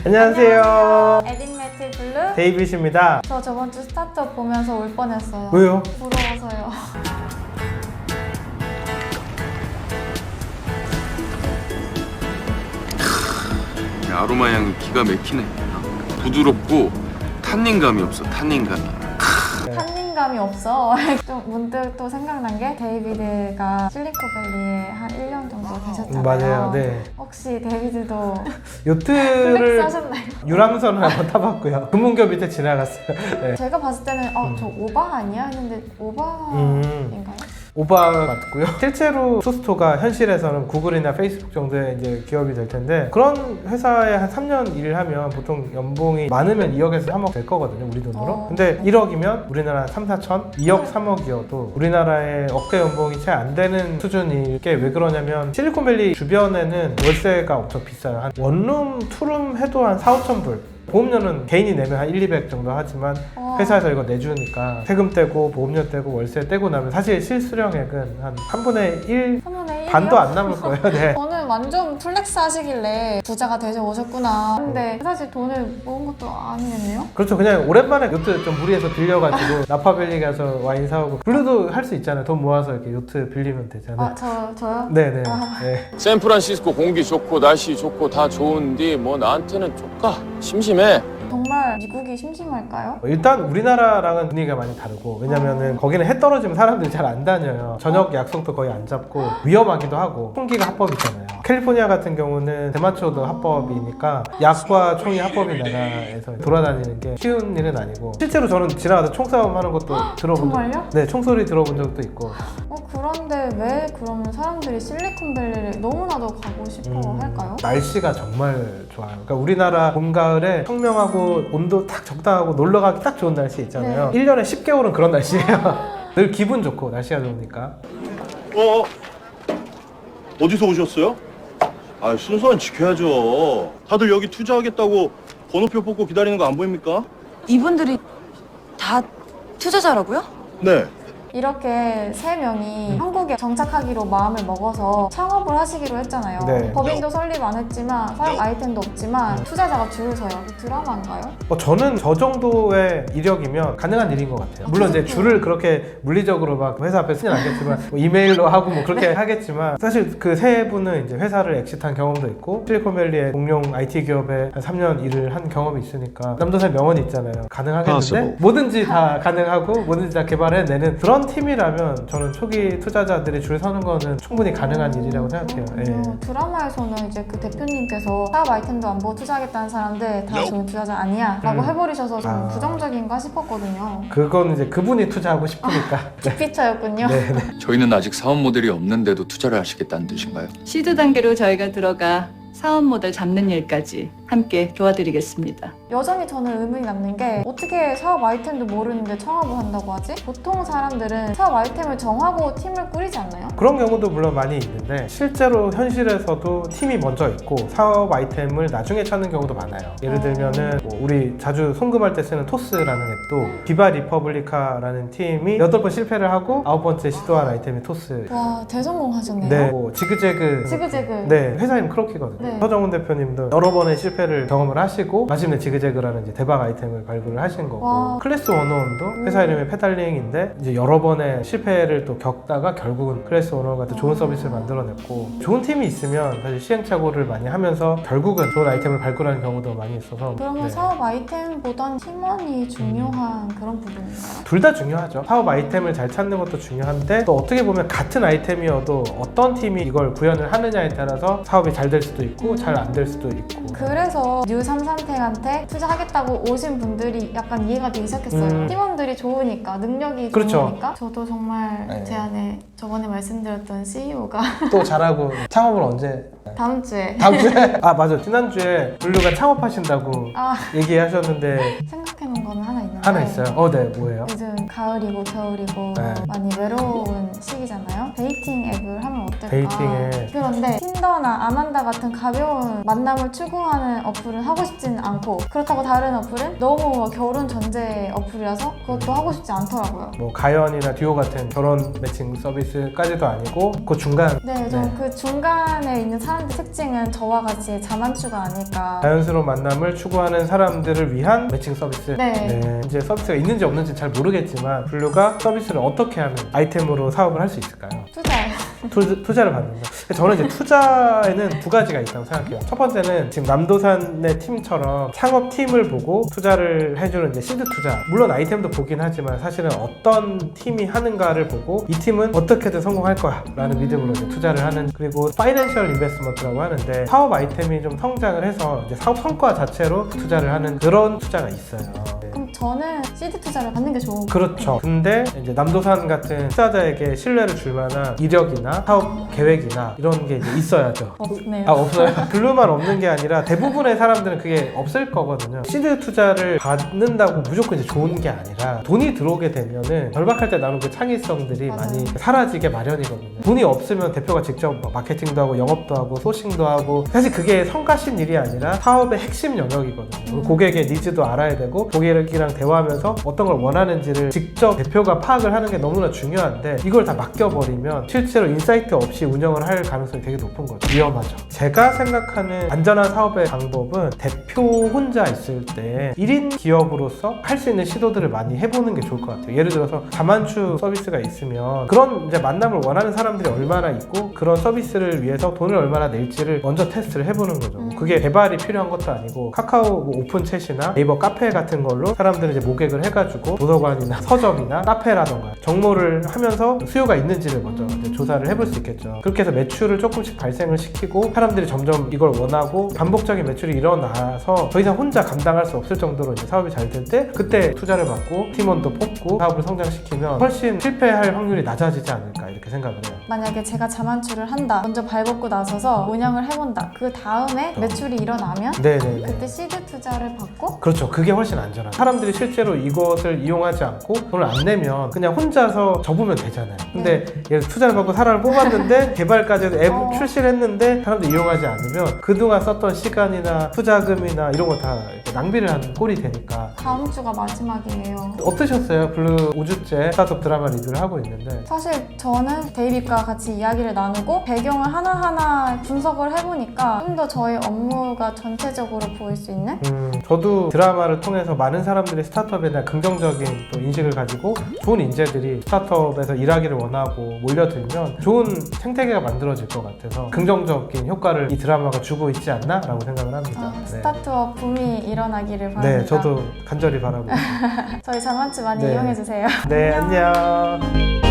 안녕하세요. 에딩매트 블루 데이빗입니다. 저 저번 주 스타트업 보면서 울 뻔했어요. 왜요? 부러워서요. 아로마 향이 기가 막히네. 부드럽고 탄닌감이 없어. 탄닌감이. 탄닌감이 없어. 좀 문득 또 생각난 게 데이비드가 실리콘밸리에 한 1년 정도 계셨잖아요. 맞아요. 네. 혹시 데이비드도 플렉스 요트를 하셨나요? 유람선을 한번 타봤고요. 금문교 밑에 지나갔어요. 네. 제가 봤을 때는 저 오바 아니야? 했는데 오바인가요? 오바 맞고요. 실제로 투스토가 현실에서는 구글이나 페이스북 정도의 이제 기업이 될 텐데 그런 회사에 한 3년 일을 하면 보통 연봉이 많으면 2억에서 3억 될 거거든요, 우리 돈으로. 근데 1억이면 우리나라 3, 4천, 2억, 3억이어도 우리나라의 억대 연봉이 채 안 되는 수준일 게 왜 그러냐면 실리콘밸리 주변에는 월세가 엄청 비싸요. 한 원룸, 투룸 해도 한 4, 5천 불. 보험료는 개인이 내면 한 1, 200 정도 하지만 회사에서 이거 내주니까 세금 떼고 보험료 떼고 월세 떼고 나면 사실 실수령액은 한 3분의 1 3분의 1이요? 반도 안 남을 거예요. 네. 저는 완전 플렉스 하시길래 부자가 되셔 오셨구나. 근데 사실 돈을 모은 것도 아니겠네요? 그렇죠. 그냥 오랜만에 요트 좀 무리해서 빌려가지고 나파밸리 가서 와인 사오고 블루도 할 수 있잖아요. 돈 모아서 이렇게 요트 빌리면 되잖아요. 저요? 네네. 아. 네. 샌프란시스코 공기 좋고 날씨 좋고 다 좋은데 뭐 나한테는 쪼까 심심해. 정말 미국이 심심할까요? 일단 우리나라랑은 분위기가 많이 다르고 왜냐면은 거기는 해 떨어지면 사람들이 잘 안 다녀요. 저녁 약속도 거의 안 잡고 위험하기도 하고 총기가 합법이잖아요. 캘리포니아 같은 경우는 대마초도 합법이니까 약과 총이 합법인 나라에서 돌아다니는 게 쉬운 일은 아니고 실제로 저는 지나가다 총싸움 하는 것도 들어본 정말요? 네, 총소리 들어본 적도 있고. 그런데 왜 그러면 사람들이 실리콘밸리를 너무나도 가고 싶어 할까요? 날씨가 정말 좋아요. 그러니까 우리나라 봄, 가을에 청명하고 온도 딱 적당하고 놀러 가기 딱 좋은 날씨 있잖아요. 1년에 10개월은 그런 날씨예요. 늘 기분 좋고 날씨가 좋으니까. 어디서 오셨어요? 아, 순서는 지켜야죠. 다들 여기 투자하겠다고 번호표 뽑고 기다리는 거 안 보입니까? 이분들이 다 투자자라고요? 네. 이렇게 세 명이 한국에 정착하기로 마음을 먹어서 창업을 하시기로 했잖아요. 네. 법인도 설립 안 했지만 사업 아이템도 없지만 투자자가 줄을 서요. 드라마인가요? 저는 저 정도의 이력이면 가능한 일인 것 같아요. 물론 이제 줄을 그렇게 물리적으로 막 회사 앞에 쓰진 않겠지만 뭐 이메일로 하고 뭐 그렇게 하겠지만 사실 그 세 분은 이제 회사를 엑시트한 경험도 있고 실리콘밸리의 공룡 IT 기업에 한 3년 일을 한 경험이 있으니까 남도사의 명언이 있잖아요. 가능하겠는데 뭐든지 다 가능하고 뭐든지 다 개발해내는 그런 팀이라면 저는 초기 투자자들이 줄 서는 거는 충분히 가능한 일이라고 생각해요. 예. 드라마에서는 이제 그 대표님께서 사업 아이템도 안 보고 투자하겠다는 사람들 다 좋은 투자자 아니야 라고 해버리셔서 좀 부정적인가 싶었거든요. 그건 이제 그분이 투자하고 싶으니까. 빅피처였군요. 네. 저희는 아직 사업 모델이 없는데도 투자를 하시겠다는 뜻인가요? 시드 단계로 저희가 들어가 사업 모델 잡는 일까지 함께 도와드리겠습니다. 여전히 저는 의문이 남는 게 어떻게 사업 아이템도 모르는데 창업을 한다고 하지? 보통 사람들은 사업 아이템을 정하고 팀을 꾸리지 않나요? 그런 경우도 물론 많이 있는데 실제로 현실에서도 팀이 먼저 있고 사업 아이템을 나중에 찾는 경우도 많아요. 예를 들면은 뭐 우리 자주 송금할 때 쓰는 토스라는 앱도 비바 리퍼블리카라는 팀이 8번 실패를 하고 9번째 시도한 아이템이 토스. 와, 대성공하셨네요. 네, 뭐 지그재그. 지그재그. 네, 회사 이름 크로키거든요. 네. 서정훈 대표님도 여러 번의 실패를 경험을 하시고 마침내 지그재그라는 이제 대박 아이템을 발굴을 하신 거고 와. 클래스 101도 회사 이름이 페달링인데 이제 여러 번의 실패를 또 겪다가 결국은 클래스 101 같은 좋은 서비스를 만들어냈고 좋은 팀이 있으면 사실 시행착오를 많이 하면서 결국은 좋은 아이템을 발굴하는 경우도 많이 있어서 그러면 네. 사업 아이템보단 팀원이 중요한 그런 부분인가요? 둘 다 중요하죠. 사업 아이템을 잘 찾는 것도 중요한데 또 어떻게 보면 같은 아이템이어도 어떤 팀이 이걸 구현을 하느냐에 따라서 사업이 잘 될 수도 있고 잘 안 될 수도 있고 그래서 뉴삼산택한테 투자하겠다고 오신 분들이 약간 이해가 되기 시작했어요. 팀원들이 좋으니까, 능력이 그렇죠. 좋으니까. 저도 정말 네. 제 안에 저번에 말씀드렸던 CEO가 또 잘하고 창업을 언제? 다음 주에 다음 주에? 아 맞아, 지난주에 블루가 창업하신다고 아. 얘기하셨는데 생각해놓은 거는 하나 있는데 하나 있어요? 네, 뭐예요? 요즘 가을이고 겨울이고 네. 많이 외로운 시기잖아요. 데이팅 앱을 하면 어떨까? 데이팅 앱. 그런데 틴더나 아만다 같은 가벼운 만남을 추구하는 어플은 하고 싶지는 않고, 그렇다고 다른 어플은 너무 결혼 전제 어플이라서 그것도 하고 싶지 않더라고요. 뭐 가연이나 듀오 같은 결혼 매칭 서비스까지도 아니고 그 중간. 네, 좀 그 중간에 있는 사람들 특징은 저와 같이 자만추가 아닐까. 자연스러운 만남을 추구하는 사람들을 위한 매칭 서비스. 네. 이제 서비스가 있는지 없는지 잘 모르겠지만 블루가 서비스를 어떻게 하면 아이템으로 사업을 할 수 있을까요? 투자를 받는다. 저는 이제 투자에는 두 가지가 있다고 생각해요. 첫 번째는 지금 남도산의 팀처럼 창업팀을 보고 투자를 해주는 이제 시드 투자. 물론 아이템도 보긴 하지만 사실은 어떤 팀이 하는가를 보고 이 팀은 어떻게든 성공할 거야 라는 믿음으로 이제 투자를 하는, 그리고 파이낸셜 인베스트먼트라고 하는데 사업 아이템이 좀 성장을 해서 이제 사업 성과 자체로 투자를 하는 그런 투자가 있어요. 그럼 저는 시드 투자를 받는 게 좋은 거예요. 그렇죠. 근데 이제 남도산 같은 투자자에게 신뢰를 줄 만한 이력이나 사업 계획이나 이런 게 이제 있어야죠. 없네요. 없어요. 블루만 없는 게 아니라 대부분의 사람들은 그게 없을 거거든요. 시드 투자를 받는다고 무조건 이제 좋은 게 아니라 돈이 들어오게 되면은 절박할 때 나오는 그 창의성들이 맞아요. 많이 사라지게 마련이거든요. 돈이 없으면 대표가 직접 뭐 마케팅도 하고 영업도 하고 소싱도 하고, 사실 그게 성가신 일이 아니라 사업의 핵심 영역이거든요. 고객의 니즈도 알아야 되고 고객이랑 대화하면서 어떤 걸 원하는지를 직접 대표가 파악을 하는 게 너무나 중요한데, 이걸 다 맡겨버리면 실제로 인사이트 없이 운영을 할 가능성이 되게 높은 거죠. 위험하죠. 제가 생각하는 안전한 사업의 방법은 대표 혼자 있을 때 1인 기업으로서 할 수 있는 시도들을 많이 해보는 게 좋을 것 같아요. 예를 들어서 자만추 서비스가 있으면 그런 이제 만남을 원하는 사람들이 얼마나 있고 그런 서비스를 위해서 돈을 얼마나 낼지를 먼저 테스트를 해보는 거죠. 그게 개발이 필요한 것도 아니고 카카오 뭐 오픈 챗이나 네이버 카페 같은 걸로 사람들을 이제 모객을 해가지고 도서관이나 서점이나 카페라던가 정모를 하면서 수요가 있는지를 먼저 이제 조사를 해볼 수 있겠죠. 그렇게 해서 매출을 조금씩 발생을 시키고 사람들이 점점 이걸 원하고 반복적인 매출이 일어나서 더 이상 혼자 감당할 수 없을 정도로 이제 사업이 잘 될 때 그때 투자를 받고 팀원도 뽑고 사업을 성장시키면 훨씬 실패할 확률이 낮아지지 않을까 이렇게 생각을 해요. 만약에 제가 자만추를 한다, 먼저 발벗고 나서서 운영을 해본다, 그 다음에 매출이 일어나면 네네네. 그때 시드 투자를 받고. 그렇죠. 그게 훨씬 안전하죠. 사람들이 실제로 이것을 이용하지 않고 돈을 안 내면 그냥 혼자서 접으면 되잖아요. 근데 예를 들어 투자를 받고 사람을 뽑았는데 개발까지 해서 앱 출시를 했는데 사람들이 이용하지 않으면 그동안 썼던 시간이나 투자금이나 이런 거 다 낭비를 하는 꼴이 되니까. 다음 주가 마지막이에요. 어떠셨어요? 블루 5주째 스타트업 드라마 리뷰를 하고 있는데. 사실 저는 데이빗과 같이 이야기를 나누고 배경을 하나하나 분석을 해보니까 좀 더 저희 업무가 전체적으로 보일 수 있는? 저도 드라마를 통해서 많은 사람들이 스타트업에 대한 긍정적인 또 인식을 가지고 좋은 인재들이 스타트업에서 일하기를 원하고 몰려들면 좋은 생태계가 만들어질 것 같아서 긍정적인 효과를 이 드라마가 주고 있지 않나? 라고 생각을 합니다. 스타트업 붐이 일어나기를 바랍니다. 네, 저도 간절히 바라고 있습니다. 저희 자만추 많이 네. 이용해주세요. 네, 안녕.